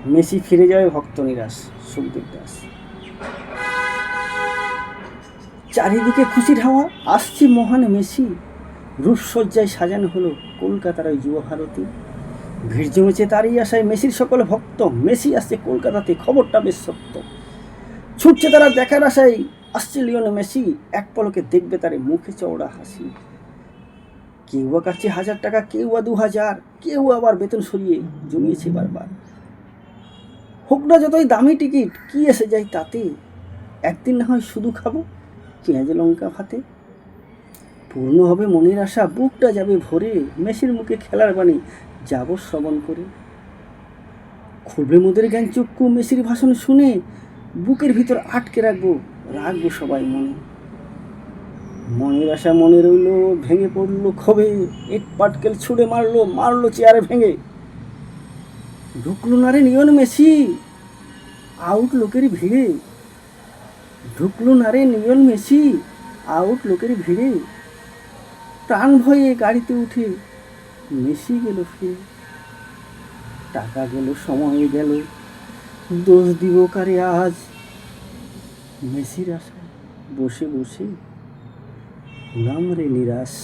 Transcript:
Messi ফিরে যাবে ভক্ত নিরাশ। সুখদেব দাস। চারিদিকে খুশির হাওয়া, আসছে মহান মেসি। রূপসজ্জায় সাজানো হলো কলকাতার ওই যুব ভারতী। ভিড় জমেছে তারই আশায় মেসির সকল ভক্ত। মেসি আসছে কলকাতাতে, খবরটা বেশ সত্য। ছুটছে তারা দেখার আশায়, আসছে লিওনেল মেসি। এক পলকে দেখবে তারে, মুখে চওড়া হাসি। কেউ বা কাছে 1000 টাকা, কেউ বা 2000, কেউ আবার বেতন সরিয়ে জমিয়েছে বারবার। হোক না যতই দামি টিকিট, কি এসে যায় তাতে। একদিন না হয় শুধু খাবো পেঁয়াজ লঙ্কা ভাতে। পূর্ণ হবে মনের আশা, বুকটা যাবে ভরে। মেসির মুখে খেলার বাণী যাব শ্রবণ করে। খুলবে মোদের জ্ঞান চক্ষু মেসির ভাষণ শুনে। বুকের ভিতর আটকে রাখবো, রাখবো সবাই মনে। মনের আশা মনে রইল, ভেঙে পড়লো ক্ষোভে। ইট পাটকেল ছুঁড়ে মারলো, মারলো চেয়ারে ভেঙে। ঢুকলো না রে লিওনেল মেসি আউট লোকের ভিড়ে। ঢুকলো না রে লিওনেল মেসি আউট লোকের ভিড়ে। প্রাণ ভয়ে গাড়িতে উঠে মেসি গেল ফিরে। টাকা গেল, সময় গেল, দোষ দিব কারে আজ। মেসির আশায় বসে বসে হলাম রে নিরাশ।